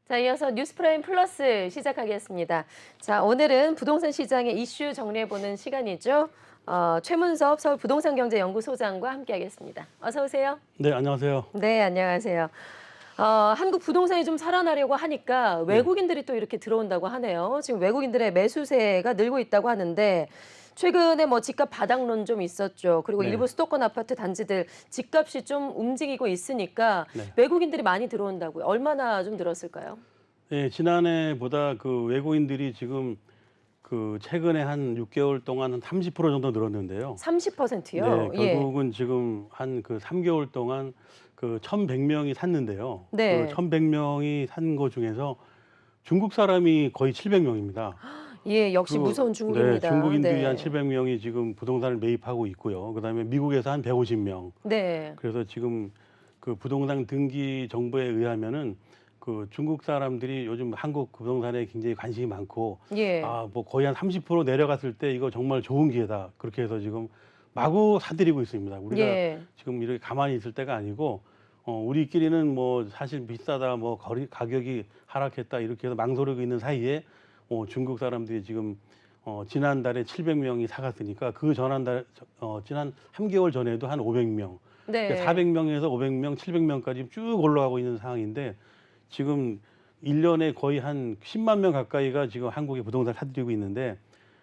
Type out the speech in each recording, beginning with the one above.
자, 이어서 뉴스프라임 플러스 시작하겠습니다. 자, 오늘은 부동산 시장의 이슈 정리해보는 시간이죠. 최문섭 서울부동산경제연구소장과 함께하겠습니다. 어서 오세요. 네, 안녕하세요. 네, 안녕하세요. 한국 부동산이 좀 살아나려고 하니까 네. 외국인들이 또 이렇게 들어온다고 하네요. 지금 외국인들의 매수세가 늘고 있다고 하는데 최근에 뭐 집값 바닥론 좀 있었죠. 그리고 네. 일부 수도권 아파트 단지들 집값이 좀 움직이고 있으니까 네. 외국인들이 많이 들어온다고요. 얼마나 좀 늘었을까요? 네, 지난해보다 그 외국인들이 지금 그 최근에 한 6개월 동안 한 30% 정도 늘었는데요. 30%요? 네, 예. 결국은 지금 한 그 3개월 동안 그 1,100명이 샀는데요. 그 네. 1,100명이 산 거 중에서 중국 사람이 거의 700명입니다. 예, 역시 그리고 무서운 네, 중국입니다. 중국인들이 한 네. 700명이 지금 부동산을 매입하고 있고요. 그다음에 미국에서 한 150명. 네. 그래서 지금 그 부동산 등기 정보에 의하면은 그 중국 사람들이 요즘 한국 부동산에 굉장히 관심이 많고 예. 뭐 거의 한 30% 내려갔을 때 이거 정말 좋은 기회다. 그렇게 해서 지금 마구 사들이고 있습니다. 우리가 예. 지금 이렇게 가만히 있을 때가 아니고 우리끼리는 뭐 사실 비싸다, 뭐 가격이 하락했다 이렇게 해서 망설이고 있는 사이에 중국 사람들이 지금 지난달에 700명이 사갔으니까 그 지난 3개월 전에도 한 500명, 네. 400명에서 500명, 700명까지 쭉 올라가고 있는 상황인데 지금 1년에 거의 한 10만 명 가까이가 지금 한국의 부동산을 사들이고 있는데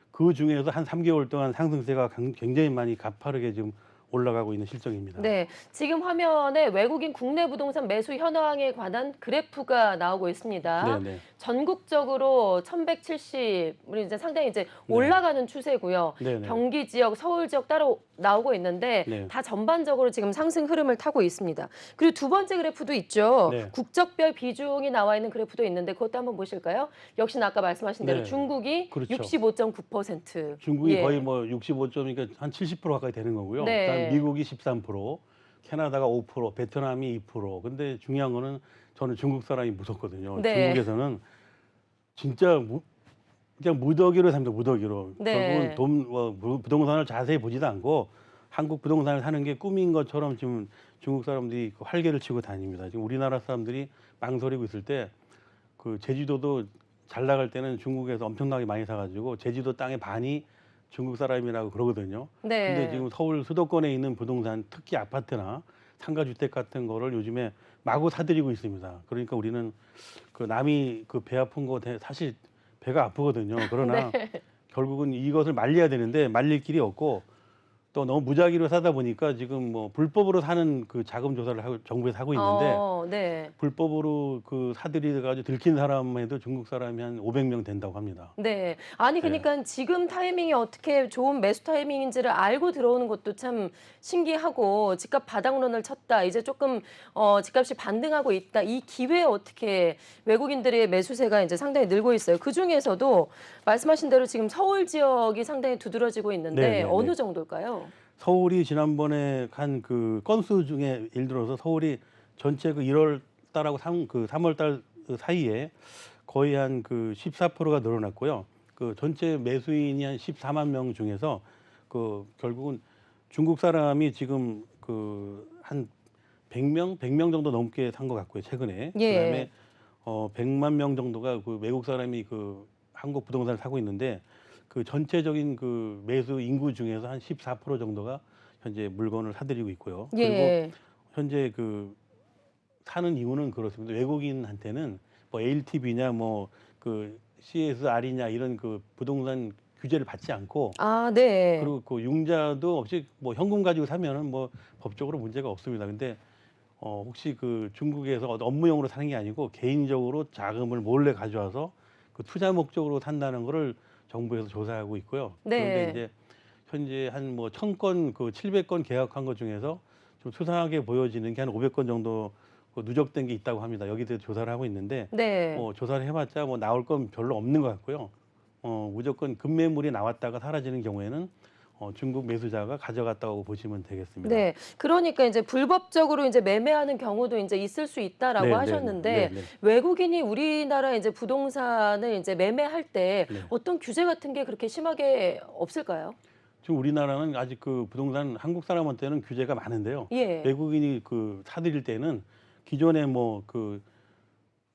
그 중에서 한 3개월 동안 상승세가 굉장히 많이 가파르게 지금 올라가고 있는 실정입니다. 네, 지금 화면에 외국인 국내 부동산 매수 현황에 관한 그래프가 나오고 있습니다. 네네. 전국적으로 1170, 우리 이제 상당히 이제 네. 올라가는 추세고요. 네네. 경기 지역, 서울 지역 따로 나오고 있는데 네. 다 전반적으로 지금 상승 흐름을 타고 있습니다. 그리고 두 번째 그래프도 있죠. 네. 국적별 비중이 나와 있는 그래프도 있는데 그것도 한번 보실까요? 역시나 아까 말씀하신 대로 네. 중국이 그렇죠. 65.9%. 중국이 예. 거의 뭐 65점이니까 한 70% 가까이 되는 거고요. 네. 그다음 미국이 13%, 캐나다가 5%, 베트남이 2%. 근데 중요한 거는 저는 중국 사람이 무섭거든요. 네. 중국에서는 진짜 그냥 무더기로 삽니다. 무더기로. 네. 결국은 부동산을 자세히 보지도 않고 한국 부동산을 사는 게 꿈인 것처럼 지금 중국 사람들이 그 활개를 치고 다닙니다. 지금 우리나라 사람들이 망설이고 있을 때 그 제주도도 잘 나갈 때는 중국에서 엄청나게 많이 사가지고 제주도 땅의 반이 중국 사람이라고 그러거든요. 네. 근데 지금 서울 수도권에 있는 부동산, 특히 아파트나 상가주택 같은 거를 요즘에 마구 사들이고 있습니다. 그러니까 우리는 그 남이 그 배 아픈 거 사실 배가 아프거든요. 그러나 네. 결국은 이것을 말려야 되는데 말릴 길이 없고 또 너무 무작위로 사다 보니까 지금 뭐 불법으로 사는 그 자금 조사를 정부에서 하고 있는데 네. 불법으로 그 사들이 가지고 들킨 사람에도 중국 사람이 한 500명 된다고 합니다. 네. 아니 네. 그러니까 지금 타이밍이 어떻게 좋은 매수 타이밍인지를 알고 들어오는 것도 참 신기하고 집값 바닥론을 쳤다. 이제 조금 집값이 반등하고 있다. 이 기회에 어떻게 외국인들의 매수세가 이제 상당히 늘고 있어요. 그중에서도 말씀하신 대로 지금 서울 지역이 상당히 두드러지고 있는데 네, 네, 어느 네. 정도일까요? 서울이 지난번에 한 그 건수 중에 예를 들어서 서울이 전체 그 1월 달하고 3월 달 사이에 거의 한 그 14%가 늘어났고요. 그 전체 매수인이 한 14만 명 중에서 그 결국은 중국 사람이 지금 그 한 100명 정도 넘게 산 것 같고요, 최근에. 예. 그다음에 100만 명 정도가 그 외국 사람이 그 한국 부동산을 사고 있는데 그 전체적인 그 매수 인구 중에서 한 14% 정도가 현재 물건을 사들이고 있고요. 그리고 예. 현재 그 사는 이유는 그렇습니다. 외국인한테는 뭐 LTV냐 뭐 그 CSR이냐 이런 그 부동산 규제를 받지 않고 네. 그리고 그 융자도 없이 뭐 현금 가지고 사면은 뭐 법적으로 문제가 없습니다. 근데 혹시 그 중국에서 업무용으로 사는 게 아니고 개인적으로 자금을 몰래 가져와서 그 투자 목적으로 산다는 거를 정부에서 조사하고 있고요. 그런데 네. 이제 현재 한 뭐 1,000건 그 700건 계약한 것 중에서 좀 수상하게 보여지는 게 한 500건 정도 그 누적된 게 있다고 합니다. 여기 대해서 조사를 하고 있는데 네. 조사를 해봤자 뭐 나올 건 별로 없는 것 같고요. 무조건 급매물이 나왔다가 사라지는 경우에는 중국 매수자가 가져갔다고 보시면 되겠습니다. 네. 그러니까 이제 불법적으로 이제 매매하는 경우도 이제 있을 수 있다라고 네, 네, 하셨는데 네, 네. 외국인이 우리나라 이제 부동산을 이제 매매할 때 네. 어떤 규제 같은 게 그렇게 심하게 없을까요? 지금 우리나라는 아직 그 부동산 한국 사람한테는 규제가 많은데요. 예. 외국인이 그 사들일 때는 기존에 뭐 그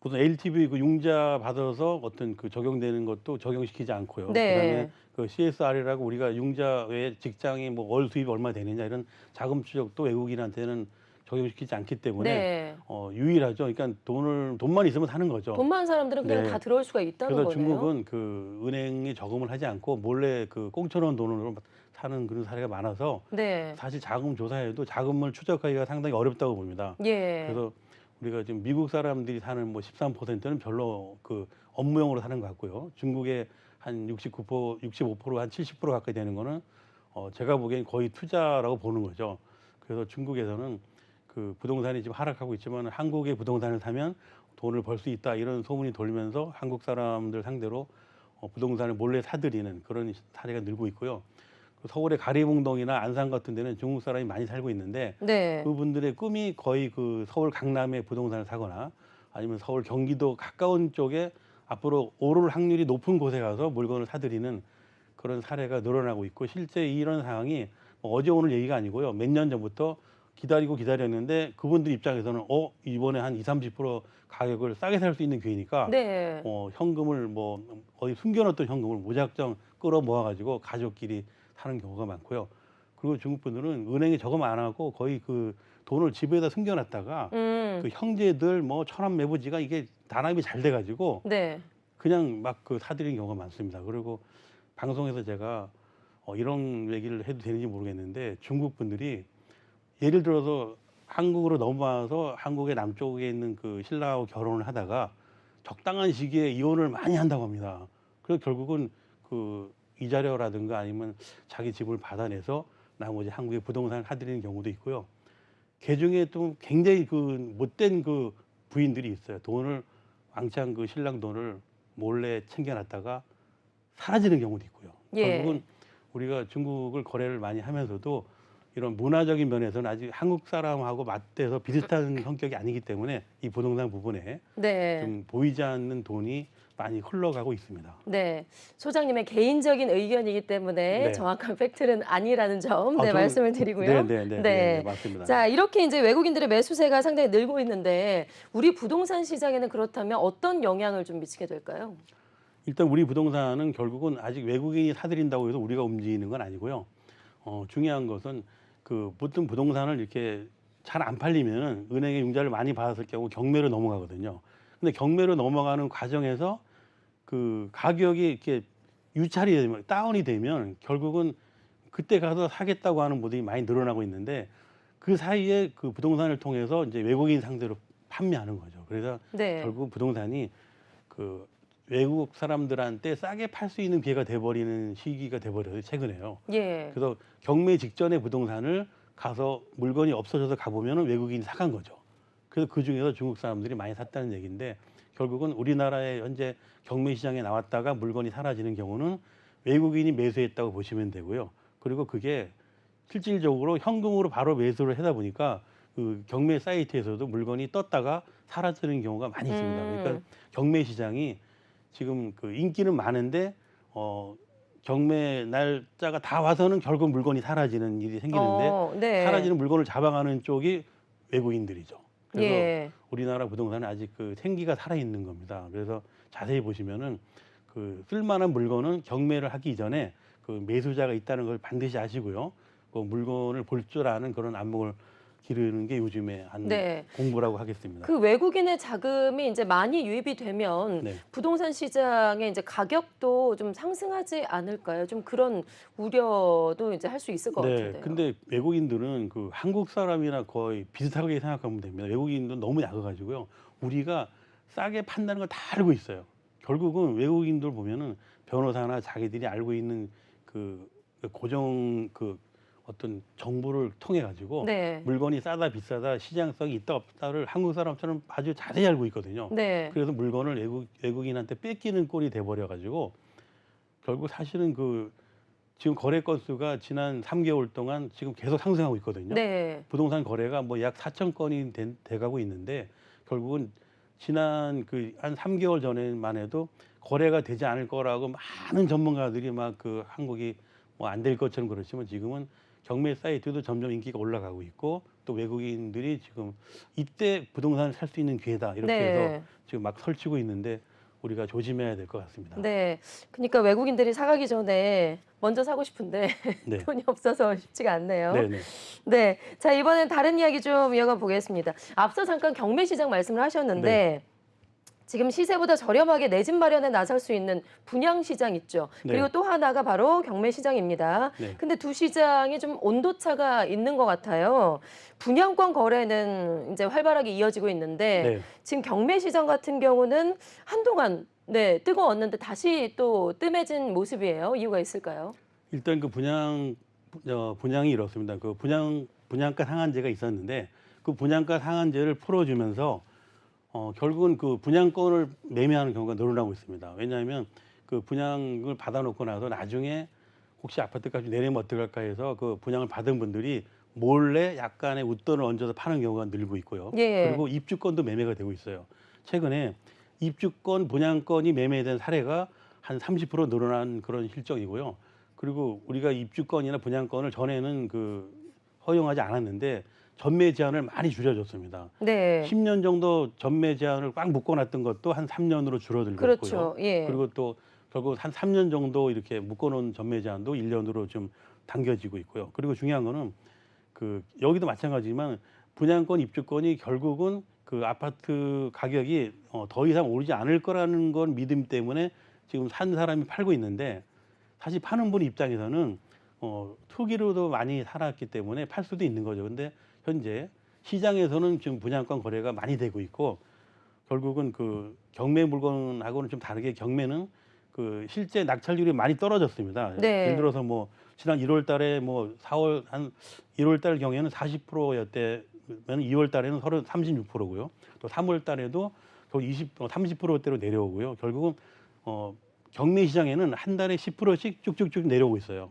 무슨 LTV 그 융자 받아서 어떤 그 적용되는 것도 적용시키지 않고요. 네. 그다음에 그 CSR이라고 우리가 융자 외에 직장이 뭐 월 수입이 얼마 되느냐 이런 자금 추적도 외국인한테는 적용시키지 않기 때문에 네. 유일하죠. 그러니까 돈만 있으면 사는 거죠. 돈 많은 사람들은 그냥 네. 다 들어올 수가 있다는 그래서 거네요. 중국은 그 은행에 저금을 하지 않고 몰래 그 공짜로 돈으로 사는 그런 사례가 많아서 네. 사실 자금 조사에도 자금을 추적하기가 상당히 어렵다고 봅니다. 예. 그래서 우리가 지금 미국 사람들이 사는 뭐 13%는 별로 그 업무용으로 사는 것 같고요. 중국의 한 65%, 한 70% 가까이 되는 거는 제가 보기엔 거의 투자라고 보는 거죠. 그래서 중국에서는 그 부동산이 지금 하락하고 있지만 한국의 부동산을 사면 돈을 벌 수 있다 이런 소문이 돌면서 한국 사람들 상대로 부동산을 몰래 사들이는 그런 사례가 늘고 있고요. 그 서울의 가리봉동이나 안산 같은 데는 중국 사람이 많이 살고 있는데 네. 그분들의 꿈이 거의 그 서울 강남에 부동산을 사거나 아니면 서울 경기도 가까운 쪽에 앞으로 오를 확률이 높은 곳에 가서 물건을 사들이는 그런 사례가 늘어나고 있고 실제 이런 상황이 뭐 어제 오늘 얘기가 아니고요. 몇 년 전부터 기다렸는데 그분들 입장에서는 이번에 한 20-30% 가격을 싸게 살 수 있는 기회니까 네. 현금을 뭐 거의 숨겨놨던 현금을 무작정 끌어 모아가지고 가족끼리 사는 경우가 많고요. 그리고 중국 분들은 은행에 저금 안 하고 거의 그 돈을 집에다 숨겨놨다가 그 형제들 뭐 천안 매부지가 이게 단합이 잘 돼가지고 네. 그냥 막 그 사들이는 경우가 많습니다. 그리고 방송에서 제가 이런 얘기를 해도 되는지 모르겠는데 중국 분들이 예를 들어서 한국으로 넘어와서 한국의 남쪽에 있는 그 신랑하고 결혼을 하다가 적당한 시기에 이혼을 많이 한다고 합니다. 그래서 결국은 그 이자료라든가 아니면 자기 집을 받아내서 나머지 한국에 부동산을 사들이는 경우도 있고요. 그중에 또 굉장히 그 못된 그 부인들이 있어요. 돈을 왕창 그 신랑 돈을 몰래 챙겨놨다가 사라지는 경우도 있고요. 예. 결국은 우리가 중국을 거래를 많이 하면서도 이런 문화적인 면에서는 아직 한국 사람하고 맞대서 비슷한 성격이 아니기 때문에 이 부동산 부분에 네. 좀 보이지 않는 돈이 많이 흘러가고 있습니다. 네. 소장님의 개인적인 의견이기 때문에 네. 정확한 팩트는 아니라는 점 아, 네, 저는- 말씀을 드리고요. 네, 맞습니다. 자, 이렇게 이제 외국인들의 매수세가 상당히 늘고 있는데 우리 부동산 시장에는 그렇다면 어떤 영향을 좀 미치게 될까요? 일단 우리 부동산은 결국은 아직 외국인이 사들인다고 해서 우리가 움직이는 건 아니고요. 중요한 것은 그 보통 부동산을 이렇게 잘 안 팔리면 은행에 융자를 많이 받았을 경우 경매로 넘어가거든요. 근데 경매로 넘어가는 과정에서 그 가격이 이렇게 유찰이 되면 다운이 되면 결국은 그때 가서 사겠다고 하는 분들이 많이 늘어나고 있는데 그 사이에 그 부동산을 통해서 이제 외국인 상대로 판매하는 거죠. 그래서 네. 결국 부동산이 그 외국 사람들한테 싸게 팔 수 있는 기회가 돼버리는 시기가 돼버려요. 최근에요. 예. 그래서 경매 직전에 부동산을 가서 물건이 없어져서 가보면 외국인이 사간 거죠. 그래서 그 중에서 중국 사람들이 많이 샀다는 얘기인데 결국은 우리나라의 현재 경매 시장에 나왔다가 물건이 사라지는 경우는 외국인이 매수했다고 보시면 되고요. 그리고 그게 실질적으로 현금으로 바로 매수를 하다 보니까 그 경매 사이트에서도 물건이 떴다가 사라지는 경우가 많이 있습니다. 그러니까 경매 시장이 지금 그 인기는 많은데 경매 날짜가 다 와서는 결국 물건이 사라지는 일이 생기는데 네. 사라지는 물건을 잡아가는 쪽이 외국인들이죠. 그래서 예. 우리나라 부동산은 아직 그 생기가 살아있는 겁니다. 그래서 자세히 보시면은 그 쓸만한 물건은 경매를 하기 전에 그 매수자가 있다는 걸 반드시 아시고요. 그 물건을 볼 줄 아는 그런 안목을 기르는 게 요즘에 한 네. 공부라고 하겠습니다. 그 외국인의 자금이 이제 많이 유입이 되면 네. 부동산 시장의 이제 가격도 좀 상승하지 않을까요? 좀 그런 우려도 이제 할 수 있을 것 네, 같은데요. 근데 외국인들은 그 한국 사람이나 거의 비슷하게 생각하면 됩니다. 외국인도 너무 약해가지고요. 우리가 싸게 판다는 걸 다 알고 있어요. 결국은 외국인들 보면은 변호사나 자기들이 알고 있는 그 고정 그 어떤 정보를 통해 가지고 네. 물건이 싸다 비싸다 시장성이 있다 없다를 한국 사람처럼 아주 자세히 알고 있거든요. 네. 그래서 물건을 외국인한테 뺏기는 꼴이 돼버려 가지고 결국 사실은 그 지금 거래 건수가 지난 3개월 동안 지금 계속 상승하고 있거든요. 네. 부동산 거래가 뭐 약 4천 건이 돼가고 있는데 결국은 지난 그 한 3개월 전에만 해도 거래가 되지 않을 거라고 많은 전문가들이 막 그 한국이 뭐 안 될 것처럼 그렇지만 지금은 경매 사이트도 점점 인기가 올라가고 있고 또 외국인들이 지금 이때 부동산을 살 수 있는 기회다 이렇게 네. 해서 지금 막 설치고 있는데 우리가 조심해야 될 것 같습니다. 네. 그러니까 외국인들이 사가기 전에 먼저 사고 싶은데 네. 돈이 없어서 쉽지가 않네요. 네네. 네. 자, 이번엔 다른 이야기 좀 이어가 보겠습니다. 앞서 잠깐 경매 시장 말씀을 하셨는데 네. 지금 시세보다 저렴하게 내 집 마련에 나설 수 있는 분양 시장 있죠. 네. 그리고 또 하나가 바로 경매 시장입니다. 네. 근데 두 시장이 좀 온도차가 있는 것 같아요. 분양권 거래는 이제 활발하게 이어지고 있는데 네. 지금 경매 시장 같은 경우는 한동안 뜨거웠는데 다시 또 뜸해진 모습이에요. 이유가 있을까요? 일단 그 분양이 이렇습니다. 그 분양가 상한제가 있었는데 그 분양가 상한제를 풀어주면서 결국은 그 분양권을 매매하는 경우가 늘어나고 있습니다. 왜냐하면 그 분양을 받아놓고 나서 나중에 혹시 아파트값이 내리면 어떡할까 해서 그 분양을 받은 분들이 몰래 약간의 웃돈을 얹어서 파는 경우가 늘고 있고요. 예. 그리고 입주권도 매매가 되고 있어요. 최근에 입주권, 분양권이 매매된 사례가 한 30% 늘어난 그런 실정이고요. 그리고 우리가 입주권이나 분양권을 전에는 그 허용하지 않았는데 전매 제한을 많이 줄여줬습니다. 네. 10년 정도 전매 제한을 꽉 묶어놨던 것도 한 3년으로 줄어들고 그렇죠. 있고요. 예. 그리고 또 결국 한 3년 정도 이렇게 묶어놓은 전매 제한도 1년으로 좀 당겨지고 있고요. 그리고 중요한 거는 그 여기도 마찬가지지만 분양권, 입주권이 결국은 그 아파트 가격이 더 이상 오르지 않을 거라는 건 믿음 때문에 지금 산 사람이 팔고 있는데 사실 파는 분 입장에서는 투기로도 많이 살았기 때문에 팔 수도 있는 거죠. 근데 현재 시장에서는 지금 분양권 거래가 많이 되고 있고 결국은 그 경매 물건하고는 좀 다르게 경매는 그 실제 낙찰률이 많이 떨어졌습니다. 네. 예를 들어서 뭐 지난 1월 달에 뭐 4월 한 1월 달 경우에는 40%였대면 2월 달에는 36%고요. 또 3월 달에도 거의 30%대로 내려오고요. 결국은 경매 시장에는 한 달에 10%씩 쭉쭉쭉 내려오고 있어요.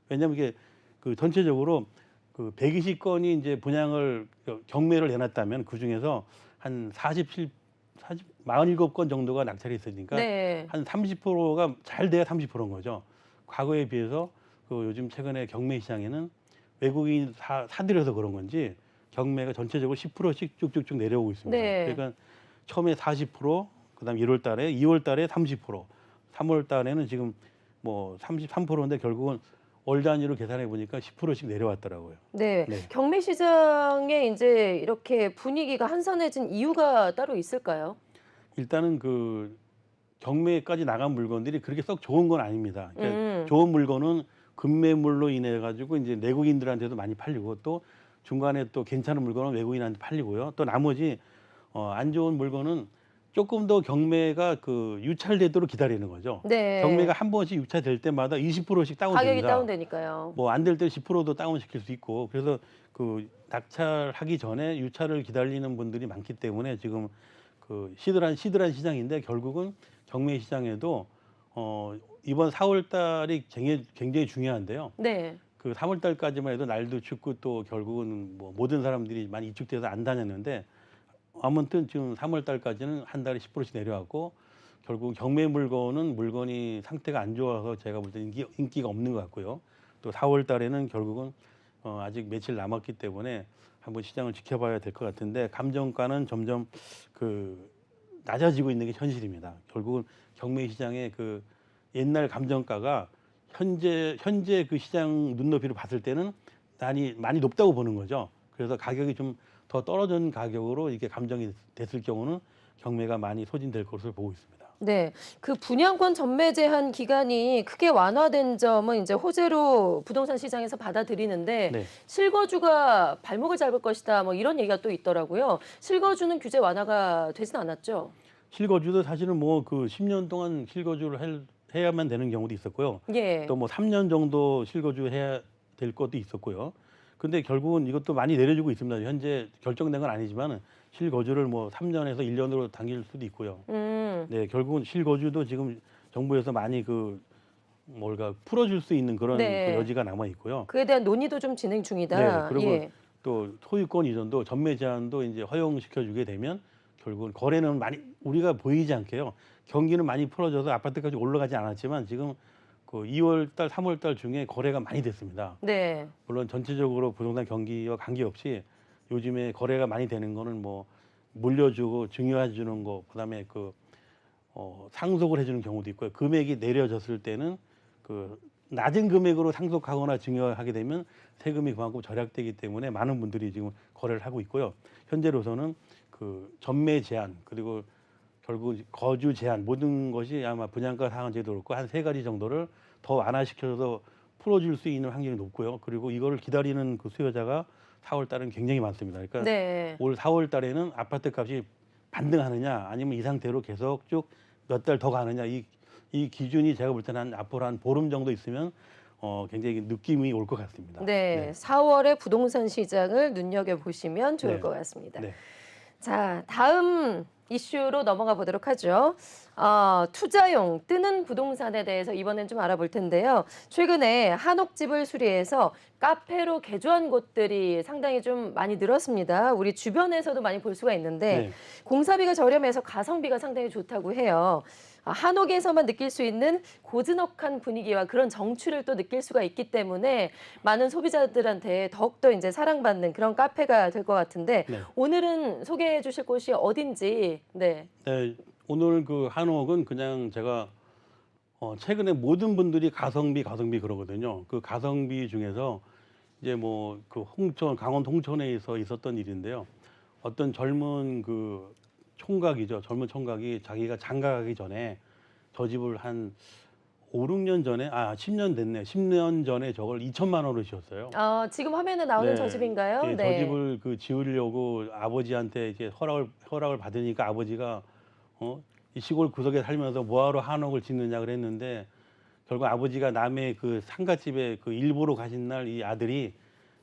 왜냐하면 이게 그 전체적으로 그 120건이 이제 분양을 경매를 내놨다면 그 중에서 한 47건 정도가 낙찰이 있으니까 네. 한 30%가 잘 돼야 30%인 거죠. 과거에 비해서 그 요즘 최근에 경매 시장에는 외국인 사들여서 그런 건지 경매가 전체적으로 10%씩 쭉쭉쭉 내려오고 있습니다. 네. 그러니까 처음에 40%, 그다음 1월 달에, 2월 달에 30%, 3월 달에는 지금 뭐 33%인데 결국은 월 단위로 계산해 보니까 10%씩 내려왔더라고요. 네. 네. 경매 시장에 이제 이렇게 분위기가 한산해진 이유가 따로 있을까요? 일단은 그 경매까지 나간 물건들이 그렇게 썩 좋은 건 아닙니다. 그러니까 음. 좋은 물건은 급매물로 인해 가지고 이제 내국인들한테도 많이 팔리고 또 중간에 또 괜찮은 물건은 외국인한테 팔리고요. 또 나머지 안 좋은 물건은 조금 더 경매가 그 유찰되도록 기다리는 거죠. 네. 경매가 한 번씩 유찰될 때마다 20%씩 가격이 다운됩니다. 다운되니까요. 뭐 안 될 때 10%도 다운시킬 수 있고 그래서 그 낙찰하기 전에 유찰을 기다리는 분들이 많기 때문에 지금 그 시들한 시장인데 결국은 경매 시장에도 이번 4월 달이 굉장히 중요한데요. 네. 그 3월 달까지만 해도 날도 춥고 또 결국은 뭐 모든 사람들이 많이 이축돼서 안 다녔는데 아무튼 지금 3월 달까지는 한 달에 10%씩 내려왔고 결국 경매 물건이 상태가 안 좋아서 제가 볼 때 인기가 없는 것 같고요. 또 4월 달에는 결국은 아직 며칠 남았기 때문에 한번 시장을 지켜봐야 될 것 같은데 감정가는 점점 그 낮아지고 있는 게 현실입니다. 결국은 경매 시장의 그 옛날 감정가가 현재 그 시장 눈높이로 봤을 때는 많이 높다고 보는 거죠. 그래서 가격이 좀 더 떨어진 가격으로 이게 감정이 됐을 경우는 경매가 많이 소진될 것으로 보고 있습니다. 네. 그 분양권 전매 제한 기간이 크게 완화된 점은 이제 호재로 부동산 시장에서 받아들이는데 네. 실거주가 발목을 잡을 것이다. 뭐 이런 얘기가 또 있더라고요. 실거주는 규제 완화가 되진 않았죠. 실거주도 사실은 뭐 그 10년 동안 실거주를 해야만 되는 경우도 있었고요. 예. 또 뭐 3년 정도 실거주 해야 될 것도 있었고요. 근데 결국은 이것도 많이 내려주고 있습니다. 현재 결정된 건 아니지만 실거주를 뭐 3년에서 1년으로 당길 수도 있고요. 네, 결국은 실거주도 지금 정부에서 많이 그 풀어줄 수 있는 그런 네. 그 여지가 남아 있고요. 그에 대한 논의도 좀 진행 중이다. 네, 그리고 예. 또 소유권 이전도 전매 제한도 이제 허용시켜주게 되면 결국은 거래는 많이 우리가 보이지 않게요. 경기는 많이 풀어져서 아파트까지 올라가지 않았지만 지금 그 2월 달, 3월 달 중에 거래가 많이 됐습니다. 네. 물론 전체적으로 부동산 경기와 관계없이 요즘에 거래가 많이 되는 거는 뭐 물려주고 증여해 주는 거, 그다음에 상속을 해주는 경우도 있고요. 금액이 내려졌을 때는 그 낮은 금액으로 상속하거나 증여하게 되면 세금이 그만큼 절약되기 때문에 많은 분들이 지금 거래를 하고 있고요. 현재로서는 그 전매 제한 그리고 결국 거주 제한 모든 것이 아마 분양가 상한제도 그렇고 한 3가지 정도를 더 완화시켜서 풀어줄 수 있는 확률이 높고요. 그리고 이거를 기다리는 그 수요자가 4월 달은 굉장히 많습니다. 그러니까 네. 올 4월 달에는 아파트 값이 반등하느냐 아니면 이 상태로 계속 쭉 몇 달 더 가느냐 이 기준이 제가 볼 때는 앞으로 한 보름 정도 있으면 굉장히 느낌이 올 것 같습니다. 네. 4월에 부동산 시장을 눈여겨보시면 좋을 네. 것 같습니다. 네. 자, 다음 이슈로 넘어가 보도록 하죠. 투자용 뜨는 부동산에 대해서 이번엔 좀 알아볼 텐데요. 최근에 한옥집을 수리해서 카페로 개조한 곳들이 상당히 좀 많이 늘었습니다. 우리 주변에서도 많이 볼 수가 있는데 네. 공사비가 저렴해서 가성비가 상당히 좋다고 해요. 한옥에서만 느낄 수 있는 고즈넉한 분위기와 그런 정취를 또 느낄 수가 있기 때문에 많은 소비자들한테 더욱더 이제 사랑받는 그런 카페가 될 것 같은데 네. 오늘은 소개해 주실 곳이 어딘지. 네. 네, 오늘 그 한옥은 그냥 제가 최근에 모든 분들이 가성비 그러거든요. 그 가성비 중에서 이제 뭐 그 강원도 홍천에서 있었던 일인데요. 어떤 젊은 그 총각이죠. 젊은 총각이 자기가 장가가기 전에 저 집을 한 5, 6년 전에 10년 됐네. 10년 전에 저걸 2천만 원으로 지었어요. 지금 화면에 나오는 저 집인가요? 예, 저 네. 집을 그 지으려고 아버지한테 이제 허락을 받으니까 아버지가 이 시골 구석에 살면서 뭐하러 한옥을 짓느냐 그랬는데 결국 아버지가 남의 그 상가집에 그 일보러 가신 날 이 아들이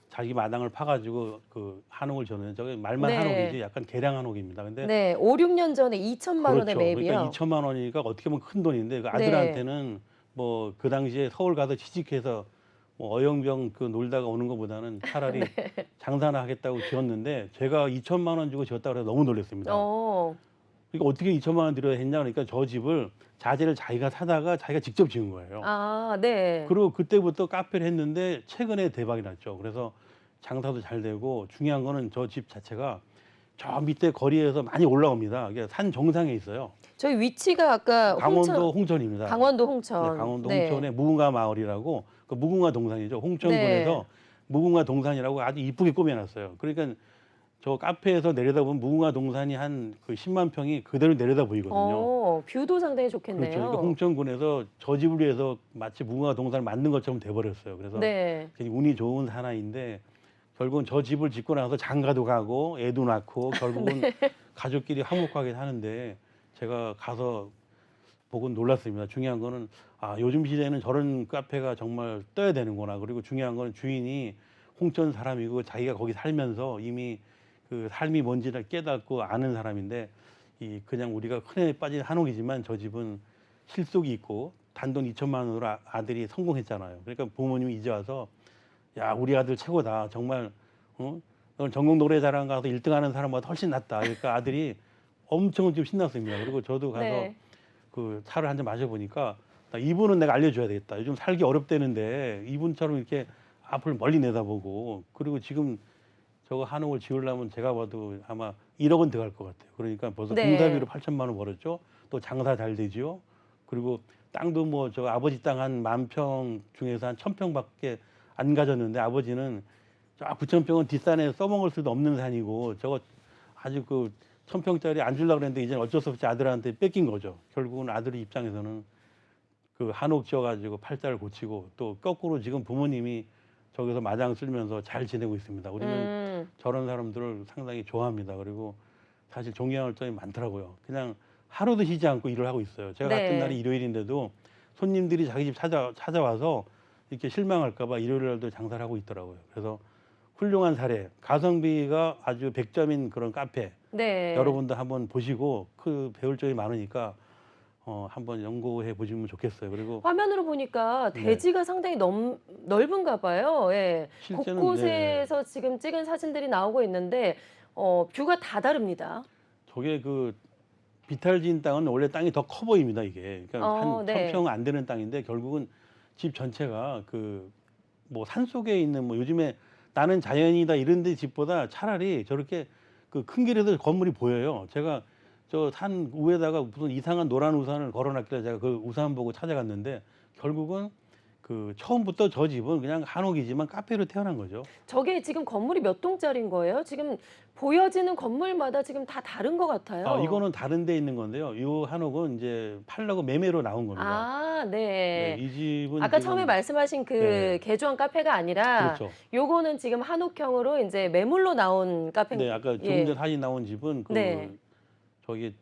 자기 마당을 파가지고 그 한옥을 지었는데 저게 말만 네. 한옥이지 약간 개량 한옥입니다. 근데 네. 5, 6년 전에 2천만 원의 그렇죠. 매입이요. 그러니까 2천만 원이니까 어떻게 보면 큰 돈인데 그 네. 아들한테는 뭐 그 당시에 서울 가서 취직해서 뭐 어영병 그 놀다가 오는 것보다는 차라리 네. 장사나 하겠다고 지었는데 제가 2천만 원 주고 지었다고 해서 너무 놀랐습니다. 어. 그러니까 어떻게 2천만 원 들여야 했냐 그러니까 저 집을 자재를 자기가 사다가 자기가 직접 지은 거예요. 네. 그리고 그때부터 카페를 했는데 최근에 대박이 났죠. 그래서 장사도 잘 되고 중요한 거는 저 집 자체가 저 밑에 거리에서 많이 올라옵니다. 이게 산 정상에 있어요. 저희 위치가 아까 강원도 홍천입니다. 강원도 홍천. 네, 강원도 네. 홍천의 무궁화 마을이라고 그 무궁화 동산이죠. 홍천군에서 네. 무궁화 동산이라고 아주 이쁘게 꾸며놨어요. 그러니까 저 카페에서 내려다보면 무궁화 동산이 한 그 10만 평이 그대로 내려다 보이거든요. 뷰도 상당히 그렇죠. 좋겠네요. 그러니까 홍천군에서 저 집을 위해서 마치 무궁화 동산을 만든 것처럼 돼버렸어요. 그래서 네. 굉장히 운이 좋은 사나이인데 결국은 저 집을 짓고 나서 장가도 가고 애도 낳고 결국은 가족끼리 화목하게 사는데 제가 가서 보고 놀랐습니다. 중요한 거는 요즘 시대에는 저런 카페가 정말 떠야 되는구나. 그리고 중요한 거는 주인이 홍천 사람이고 자기가 거기 살면서 이미 그 삶이 뭔지를 깨닫고 아는 사람인데 그냥 우리가 흔해 빠진 한옥이지만 저 집은 실속이 있고 단돈 2천만 원으로 아들이 성공했잖아요. 그러니까 부모님이 이제 와서 야 우리 아들 최고다. 정말 넌 전국 노래자랑 가서 1등하는 사람보다 훨씬 낫다. 그러니까 아들이 엄청 좀 신났습니다. 그리고 저도 가서 네. 그 차를 한 잔 마셔보니까 이분은 내가 알려줘야 되겠다. 요즘 살기 어렵다는데 이분처럼 이렇게 앞을 멀리 내다보고 그리고 지금 저거 한옥을 지으려면 제가 봐도 아마 1억 원 들어갈 것 같아요. 그러니까 벌써 네. 공사비로 8천만 원 벌었죠. 또 장사 잘 되죠. 그리고 땅도 뭐 저 아버지 땅 한 10,000평 중에서 한 1,000평밖에 안 가졌는데 아버지는 저 9,000평은 뒷산에 써먹을 수도 없는 산이고 저거 아주 그 1,000평짜리 안 주려고 그랬는데 이제는 어쩔 수 없이 아들한테 뺏긴 거죠. 결국은 아들 입장에서는 그 한옥 지어가지고 팔자를 고치고 또 거꾸로 지금 부모님이 저기서 마당 쓸면서 잘 지내고 있습니다. 우리는 저런 사람들을 상당히 좋아합니다. 그리고 사실 존경할 점이 많더라고요. 그냥 하루도 쉬지 않고 일을 하고 있어요. 제가 네. 같은 날이 일요일인데도 손님들이 자기 집 찾아와서 이렇게 실망할까 봐 일요일 날도 장사를 하고 있더라고요. 그래서 훌륭한 사례, 가성비가 아주 100점인 그런 카페. 네. 여러분도 한번 보시고 그 배울 점이 많으니까 한번 연구해 보시면 좋겠어요. 그리고 화면으로 보니까 네. 대지가 상당히 넓은가 봐요. 예. 실제는 곳곳에서 지금 찍은 사진들이 나오고 있는데 뷰가 다 다릅니다. 저게 그 비탈진 땅은 원래 땅이 더 커 보입니다. 이게 그러니까 한 네. 1,000평 안 되는 땅인데 결국은 집 전체가 그 뭐 산속에 있는 뭐 요즘에 나는 자연이다 이런 데 집보다 차라리 저렇게 그 큰 길에서 건물이 보여요. 제가 저 산 위에다가 무슨 이상한 노란 우산을 걸어놨길래 제가 그 우산 보고 찾아갔는데 결국은 그 처음부터 저 집은 그냥 한옥이지만 카페로 태어난 거죠. 저게 지금 건물이 몇 동짜리인 거예요? 지금 보여지는 건물마다 지금 다 다른 것 같아요. 이거는 다른 데 있는 건데요. 이 한옥은 이제 팔려고 매매로 나온 겁니다. 아, 네, 네. 이 집은 아까 처음에 지금 말씀하신 그 네, 개조한 카페가 아니라 그렇죠. 요거는 지금 한옥형으로 이제 매물로 나온 카페. 네, 아까 조금 전 예. 사진 나온 집은 네. 그 저기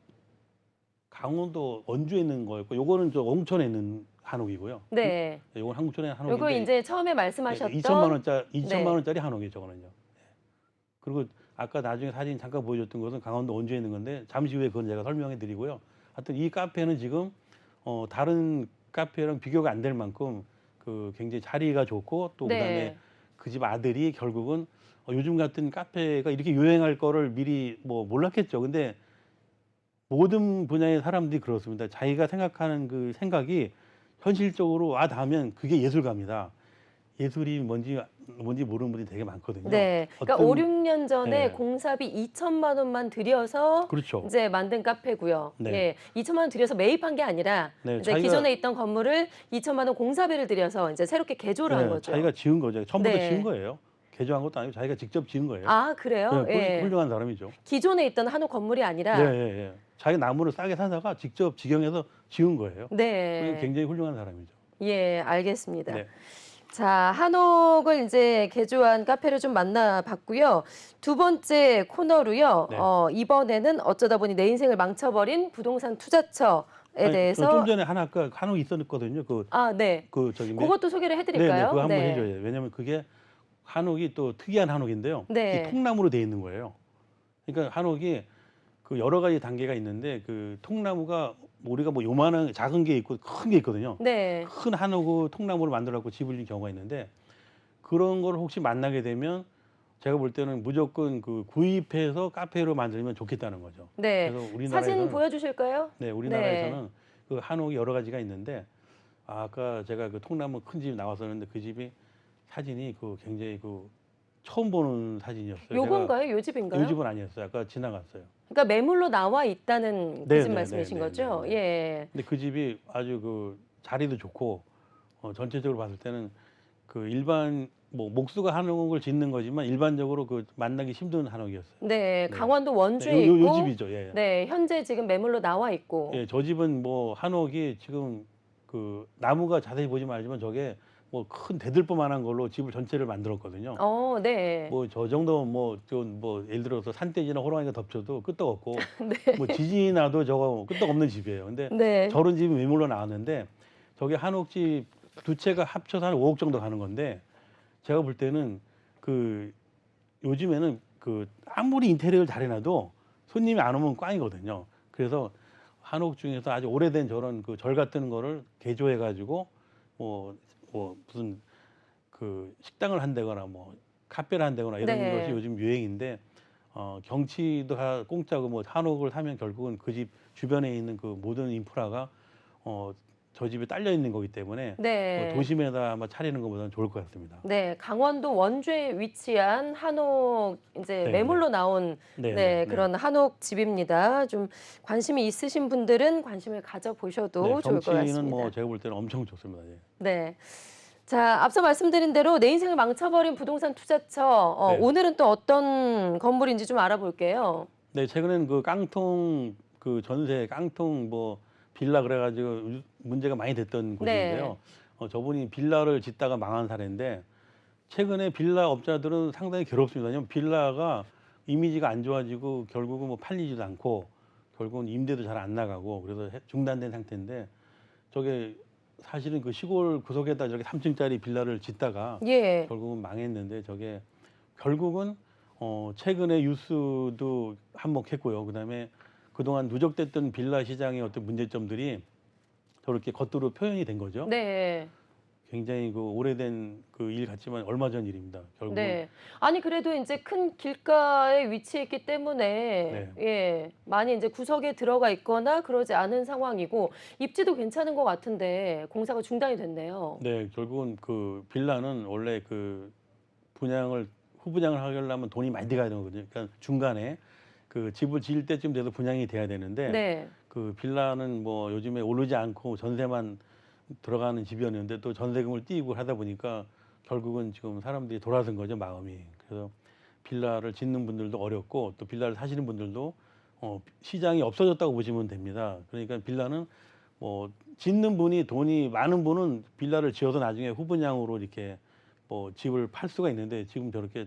강원도 원주에 있는 거였고 요거는 저 홍천에 있는 한옥이고요. 네. 요건 홍천에 요거 한옥인데 이제 처음에 예, 2천만 말씀하셨던. 원짜리 2천만 네. 원짜리 한옥이에요, 저거는요. 그리고 아까 나중에 사진 잠깐 보여줬던 것은 강원도 원주에 있는 건데 잠시 후에 그건 제가 설명해 드리고요. 하여튼 이 카페는 지금 다른 카페랑 비교가 안 될 만큼 그 굉장히 자리가 좋고 또 그다음에 네. 그 집 아들이 결국은 요즘 같은 카페가 이렇게 유행할 거를 미리 뭐 몰랐겠죠. 근데 모든 분야의 사람들이 그렇습니다. 자기가 생각하는 그 생각이 현실적으로 와 닿으면 그게 예술가입니다. 예술이 뭔지 모르는 분이 되게 많거든요. 네. 그러니까 5, 어떤 6년 전에 예, 공사비 2천만 원만 들여서 그렇죠. 이제 만든 카페고요. 네, 예. 2천만 원 들여서 매입한 게 아니라 네, 이제 기존에 있던 건물을 2천만 원 공사비를 들여서 이제 새롭게 개조를 한 거죠. 자기가 지은 거죠. 처음부터 지은 네. 거예요. 개조한 것도 아니고 자기가 직접 지은 거예요. 아, 그래요? 예, 예. 훌륭한 사람이죠. 기존에 있던 한옥 건물이 네, 아니라. 예, 예. 자기 나무를 싸게 사다가 직접 직영해서 지은 거예요. 그게 네. 굉장히 훌륭한 사람이죠. 예, 알겠습니다. 네, 자, 한옥을 이제 개조한 카페를 좀 만나봤고요. 두 번째 코너로요. 네. 이번에는 어쩌다 보니 내 인생을 망쳐버린 부동산 투자처에 아니, 좀 대해서. 전에 하나 아까 한옥 있었거든요. 아, 네. 그 저기 그것도 소개를 네네, 해드릴까요? 그거 한번 네. 해줘요. 왜냐면 그게 한옥이 또 특이한 한옥인데요. 이 네. 통나무로 돼 있는 거예요. 그러니까 한옥이 그 여러 가지 단계가 있는데 그 통나무가 우리가 뭐 요만한 작은 게 있고 큰 게 있거든요. 네. 큰 한옥을 통나무로 만들어 갖고 집을 지은 경우가 있는데 그런 걸 혹시 만나게 되면 제가 볼 때는 무조건 그 구입해서 카페로 만들면 좋겠다는 거죠. 네. 그래서 사진 우리나라에서는 보여주실까요? 네, 네. 우리나라에서는 그 한옥이 여러 가지가 있는데 아까 제가 그 통나무 큰 집 나왔었는데 그 집이 사진이 그 굉장히 그 처음 보는 사진이었어요. 요건가요? 요 이 집인가요? 집은 아니었어요. 아까 지나갔어요. 그러니까 매물로 나와 있다는 그 네, 집 네, 말씀이신 네, 네, 거죠? 네, 네. 예. 근데 그 집이 아주 그 자리도 좋고 전체적으로 봤을 때는 그 일반 뭐 목수가 한옥을 짓는 거지만 일반적으로 그 만나기 힘든 한옥이었어요. 네. 네. 강원도 네, 원주에 요 있고. 집이죠. 예. 네. 현재 지금 매물로 나와 있고. 예, 저 집은 뭐 한옥이 지금 그 나무가 자세히 보지 말지만 저게 뭐 큰 대들보만한 걸로 집을 전체를 만들었거든요. 네. 뭐 저 정도 뭐 예를 들어서 산돼지나 호랑이가 덮쳐도 끄떡 없고 네. 뭐 지진이 나도 저거 끄떡 없는 집이에요. 근데 네. 저런 집이 매물로 나왔는데 저게 한옥집 두 채가 합쳐서 한 5억 정도 가는 건데 제가 볼 때는 그 요즘에는 그 아무리 인테리어를 잘해놔도 손님이 안 오면 꽝이거든요. 그래서 한옥 중에서 아주 오래된 저런 그 절 같은 거를 개조해 가지고 뭐 무슨 그 식당을 한다거나 뭐 카페를 한다거나 이런 네. 것이 요즘 유행인데 경치도 공짜고 뭐 한옥을 사면 결국은 그 집 주변에 있는 그 모든 인프라가 저 집에 딸려 있는 거기 때문에 네. 도심에다 아마 차리는 것보다는 좋을 것 같습니다. 네. 강원도 원주에 위치한 한옥 이제 네, 매물로 나온 네, 네, 네. 그런 한옥 집입니다. 좀 관심이 있으신 분들은 관심을 가져 보셔도 네, 좋을 것 경치는 같습니다. 뭐 제가 볼 때는 엄청 좋습니다. 예. 네. 자, 앞서 말씀드린 대로 내 인생을 망쳐버린 부동산 투자처. 네. 오늘은 또 어떤 건물인지 좀 알아볼게요. 네, 최근엔 그 깡통 그 전세 깡통 뭐 빌라 그래가지고 문제가 많이 됐던 곳인데요. 저분이 빌라를 짓다가 망한 사례인데 최근에 빌라 업자들은 상당히 괴롭습니다. 왜냐면 빌라가 이미지가 안 좋아지고 결국은 뭐 팔리지도 않고 결국은 임대도 잘 안 나가고 그래서 중단된 상태인데 저게 사실은 그 시골 구석에다 저렇게 3층짜리 빌라를 짓다가 예. 결국은 망했는데 저게 결국은 최근에 뉴스도 한몫했고요. 그다음에 그동안 누적됐던 빌라 시장의 어떤 문제점들이 저렇게 겉으로 표현이 된 거죠. 네. 굉장히 그 오래된 그 일 같지만 얼마 전 일입니다. 결국은 네. 아니 그래도 이제 큰 길가에 위치해 있기 때문에 네. 예, 많이 이제 구석에 들어가 있거나 그러지 않은 상황이고 입지도 괜찮은 것 같은데 공사가 중단이 됐네요. 네, 결국은 그 빌라는 원래 그 분양을 후분양을 하려면 돈이 많이 들어가야 되거든요. 그러니까 중간에 그 집을 지을 때쯤 돼서 분양이 돼야 되는데 네. 그 빌라는 뭐 요즘에 오르지 않고 전세만 들어가는 집이었는데 또 전세금을 띄고 하다 보니까 결국은 지금 사람들이 돌아선 거죠, 마음이. 그래서 빌라를 짓는 분들도 어렵고 또 빌라를 사시는 분들도 시장이 없어졌다고 보시면 됩니다. 그러니까 빌라는 뭐 짓는 분이 돈이 많은 분은 빌라를 지어서 나중에 후분양으로 이렇게 뭐 집을 팔 수가 있는데 지금 저렇게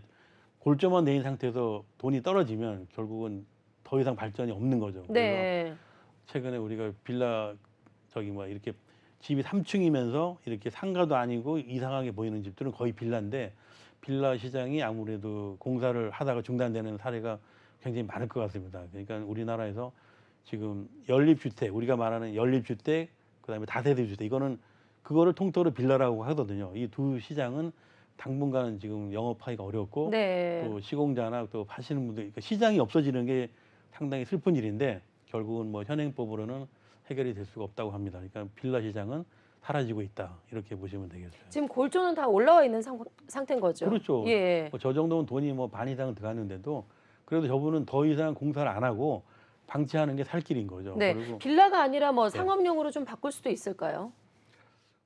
골조만 내린 상태에서 돈이 떨어지면 결국은 더 이상 발전이 없는 거죠. 그래서 네. 최근에 우리가 빌라 저기 뭐 이렇게 집이 3층이면서 이렇게 상가도 아니고 이상하게 보이는 집들은 거의 빌라인데 빌라 시장이 아무래도 공사를 하다가 중단되는 사례가 굉장히 많을 것 같습니다. 그러니까 우리나라에서 지금 연립주택, 우리가 말하는 연립주택, 그다음에 다세대 주택 이거는 그거를 통틀어 빌라라고 하거든요. 이 두 시장은 당분간은 지금 영업하기가 어렵고 네. 또 시공자나 또 파시는 분들 그러니까 시장이 없어지는 게 상당히 슬픈 일인데 결국은 뭐 현행법으로는 해결이 될 수가 없다고 합니다. 그러니까 빌라 시장은 사라지고 있다 이렇게 보시면 되겠어요. 지금 골조는 다 올라와 있는 상태인 거죠. 그렇죠. 예. 뭐저 정도면 돈이 뭐 반 이상 들어갔는데도 그래도 저분은 더 이상 공사를 안 하고 방치하는 게 살 길인 거죠. 네. 그리고 빌라가 아니라 뭐 네. 상업용으로 좀 바꿀 수도 있을까요?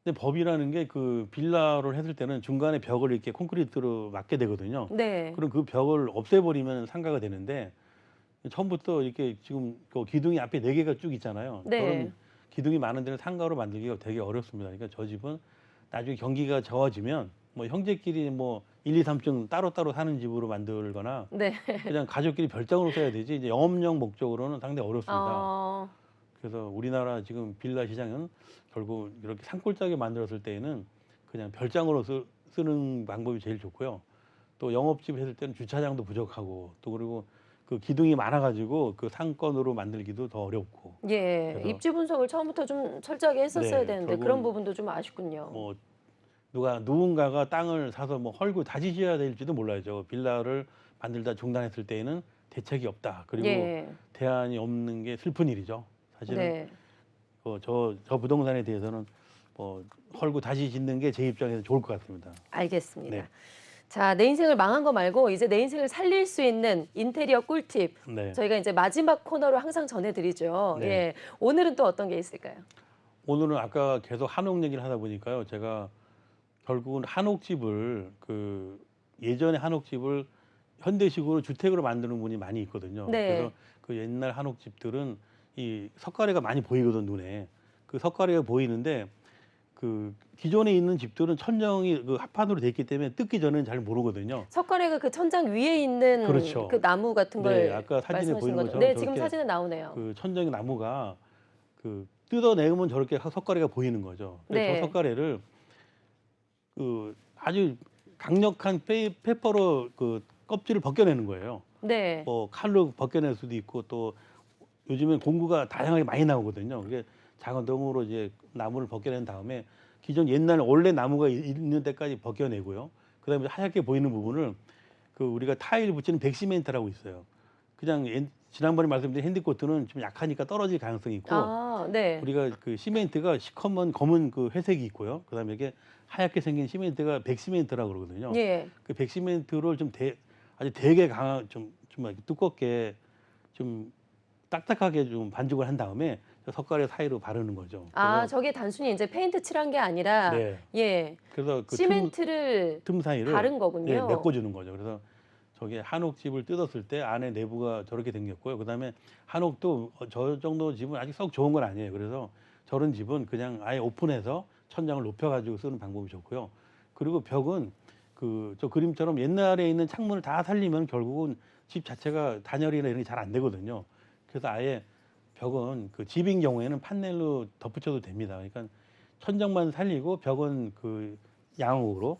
근데 법이라는 게 그 빌라를 했을 때는 중간에 벽을 이렇게 콘크리트로 막게 되거든요. 네. 그럼 그 벽을 없애버리면 상가가 되는데 처음부터 이렇게 지금 그 기둥이 앞에 네 개가 쭉 있잖아요. 네. 그런 기둥이 많은 데는 상가로 만들기가 되게 어렵습니다. 그러니까 저 집은 나중에 경기가 좋아지면 뭐 형제끼리 뭐 1, 2, 3층 따로따로 사는 집으로 만들거나 네. 그냥 가족끼리 별장으로 써야 되지 이제 영업용 목적으로는 상당히 어렵습니다. 어, 그래서 우리나라 지금 빌라 시장은 결국 이렇게 산골짜기 만들었을 때에는 그냥 별장으로 쓰는 방법이 제일 좋고요. 또 영업집 했을 때는 주차장도 부족하고 또 그리고 그 기둥이 많아가지고 그 상권으로 만들기도 더 어렵고. 예. 그래서 입지 분석을 처음부터 좀 철저하게 했었어야 네, 되는데 결국은 그런 부분도 좀 아쉽군요. 뭐 누군가가 땅을 사서 뭐 헐고 다지셔야 될지도 몰라요. 저 빌라를 만들다 중단했을 때에는 대책이 없다. 그리고 예. 대안이 없는 게 슬픈 일이죠. 사실은 네. 저 부동산에 대해서는 뭐 헐고 다시 짓는 게 제 입장에서 좋을 것 같습니다. 알겠습니다. 네. 자, 내 인생을 망한 거 말고 이제 내 인생을 살릴 수 있는 인테리어 꿀팁. 네. 저희가 이제 마지막 코너로 항상 전해드리죠. 네. 예. 오늘은 또 어떤 게 있을까요? 오늘은 아까 계속 한옥 얘기를 하다 보니까요. 제가 결국은 한옥집을 그 예전에 한옥집을 현대식으로 주택으로 만드는 분이 많이 있거든요. 네. 그래서 그 옛날 한옥집들은 이 석가래가 많이 보이거든 눈에. 그 석가래가 보이는데 그 기존에 있는 집들은 천정이 그 합판으로 돼 있기 때문에 뜯기 전에는 잘 모르거든요. 석가래가 그 천장 위에 있는 그렇죠. 그 나무 같은 걸 네, 아까 사진에 말씀하시는 보이는 거죠? 것처럼 네, 지금 저렇게 사진에 나오네요. 그 천정의 나무가 그 뜯어내면 저렇게 석가래가 보이는 거죠. 그래서 네. 저 석가래를 그 아주 강력한 페퍼로 그 껍질을 벗겨내는 거예요. 네. 뭐 칼로 벗겨낼 수도 있고 또 요즘엔 공구가 다양하게 많이 나오거든요. 그게 작은 덩으로 이제 나무를 벗겨낸 다음에 기존 옛날 원래 나무가 있는 데까지 벗겨내고요. 그다음에 하얗게 보이는 부분을 그 우리가 타일 붙이는 백시멘트라고 있어요. 그냥 지난번에 말씀드린 핸디코트는 좀 약하니까 떨어질 가능성이 있고 아, 네. 우리가 그 시멘트가 시커먼 검은 그 회색이 있고요. 그다음에 이게 하얗게 생긴 시멘트가 백시멘트라고 그러거든요. 예. 그 백시멘트를 좀 아주 되게 강한 좀 이렇게 두껍게 좀 딱딱하게 좀 반죽을 한 다음에 석가래 사이로 바르는 거죠. 아, 그래서 저게 단순히 이제 페인트 칠한 게 아니라 네. 예. 그래서 그 시멘트를 틈 사이를 바른 거군요. 예, 메꿔주는 거죠. 그래서 저게 한옥집을 뜯었을 때 안에 내부가 저렇게 생겼고요. 그다음에 한옥도 저 정도 집은 아직 썩 좋은 건 아니에요. 그래서 저런 집은 그냥 아예 오픈해서 천장을 높여가지고 쓰는 방법이 좋고요. 그리고 벽은 그 저 그림처럼 옛날에 있는 창문을 다 살리면 결국은 집 자체가 단열이나 이런 게 잘 안 되거든요. 그래서 아예 벽은 그 집인 경우에는 판넬로 덧붙여도 됩니다. 그러니까 천장만 살리고 벽은 그 양옥으로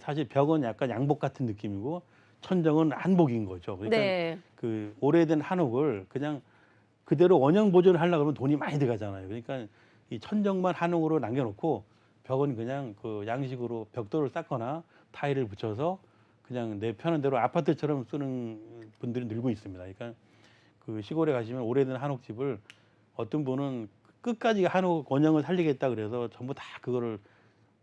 사실 벽은 약간 양복 같은 느낌이고 천정은 한복인 거죠. 그러니까 네. 그 오래된 한옥을 그냥 그대로 원형 보존을 하려고 그러면 돈이 많이 들어가잖아요. 그러니까 이 천정만 한옥으로 남겨놓고 벽은 그냥 그 양식으로 벽돌을 쌓거나 타일을 붙여서 그냥 내 편한 대로 아파트처럼 쓰는 분들이 늘고 있습니다. 그러니까 그 시골에 가시면 오래된 한옥집을 어떤 분은 끝까지 한옥 원형을 살리겠다 그래서 전부 다 그거를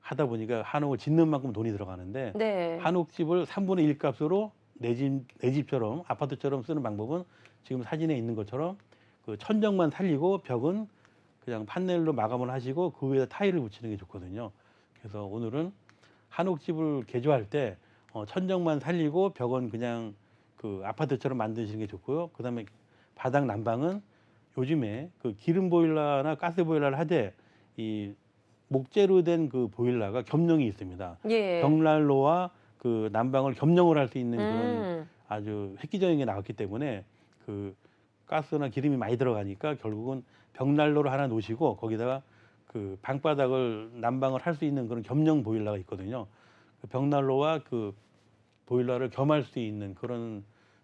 하다 보니까 한옥을 짓는 만큼 돈이 들어가는데 네. 한옥집을 3분의 1 값으로 내 집처럼 아파트처럼 쓰는 방법은 지금 사진에 있는 것처럼 그 천정만 살리고 벽은 그냥 판넬로 마감을 하시고 그 위에 타일을 붙이는 게 좋거든요. 그래서 오늘은 한옥집을 개조할 때 천정만 살리고 벽은 그냥 그 아파트처럼 만드시는 게 좋고요. 그다음에 바닥 난방은 요즘에 그 기름 보일러나 가스 보일러를 하되 이 목재로 된 그 보일러가 겸용이 있습니다. 예. 벽난로와 그 난방을 겸용을 할 수 있는 그런 음. 아주 획기적인 게 나왔기 때문에 그 가스나 기름이 많이 들어가니까 결국은 벽난로를 하나 놓으시고 거기다가 그 방바닥을 난방을 할 수 있는 그런 겸용 보일러가 있거든요. 그 벽난로와 그 보일러를 겸할 수 있는 그런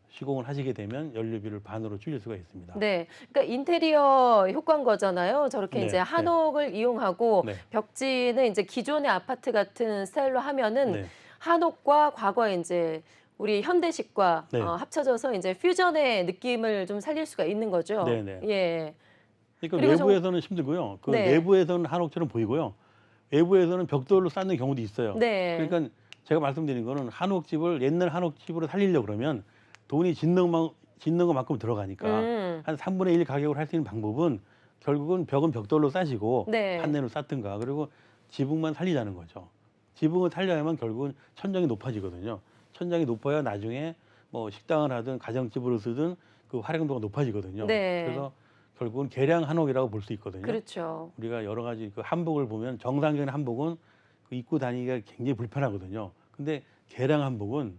시공을 하시게 되면 연료비를 반으로 줄일 수가 있습니다. 네. 그러니까 인테리어 효과인 거잖아요. 저렇게 네, 이제 네. 한옥을 이용하고 네. 벽지는 이제 기존의 아파트 같은 스타일로 하면은 네. 한옥과 과거에 이제 우리 현대식과 네. 합쳐져서 이제 퓨전의 느낌을 좀 살릴 수가 있는 거죠. 네, 네. 예. 그러니까 그리고 외부에서는 힘들고요. 그 네. 내부에서는 한옥처럼 보이고요. 외부에서는 벽돌로 쌓는 경우도 있어요. 네. 그러니까 제가 말씀드린 거는 한옥집을 옛날 한옥집으로 살리려고 그러면 돈이 짓는 것만큼 들어가니까 음. 한 3분의 1 가격으로 할 수 있는 방법은 결국은 벽은 벽돌로 쌓으시고 네. 판넬로 쌓든가 그리고 지붕만 살리자는 거죠. 지붕을 살려야만 결국은 천정이 높아지거든요. 천정이 높아야 나중에 뭐 식당을 하든 가정집으로 쓰든 그 활용도가 높아지거든요. 네. 그래서 결국은 개량 한옥이라고 볼 수 있거든요. 그렇죠. 우리가 여러 가지 그 한복을 보면 정상적인 한복은 그 입고 다니기가 굉장히 불편하거든요. 근데 개량 한복은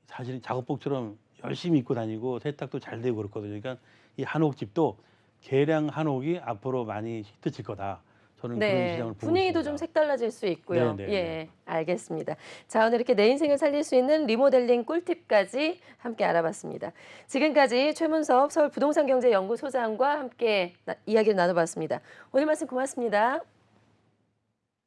사실은 작업복처럼 열심히 입고 다니고 세탁도 잘 되고 그렇거든요. 그러니까 이 한옥집도 개량 한옥이 앞으로 많이 히트칠 거다. 저는 그런 네. 시장을 보고 분위기도 있습니다. 좀 색달라질 수 있고요. 네, 네, 예. 네. 알겠습니다. 자, 오늘 이렇게 내 인생을 살릴 수 있는 리모델링 꿀팁까지 함께 알아봤습니다. 지금까지 최문섭 서울부동산경제연구소장과 함께 이야기를 나눠봤습니다. 오늘 말씀 고맙습니다.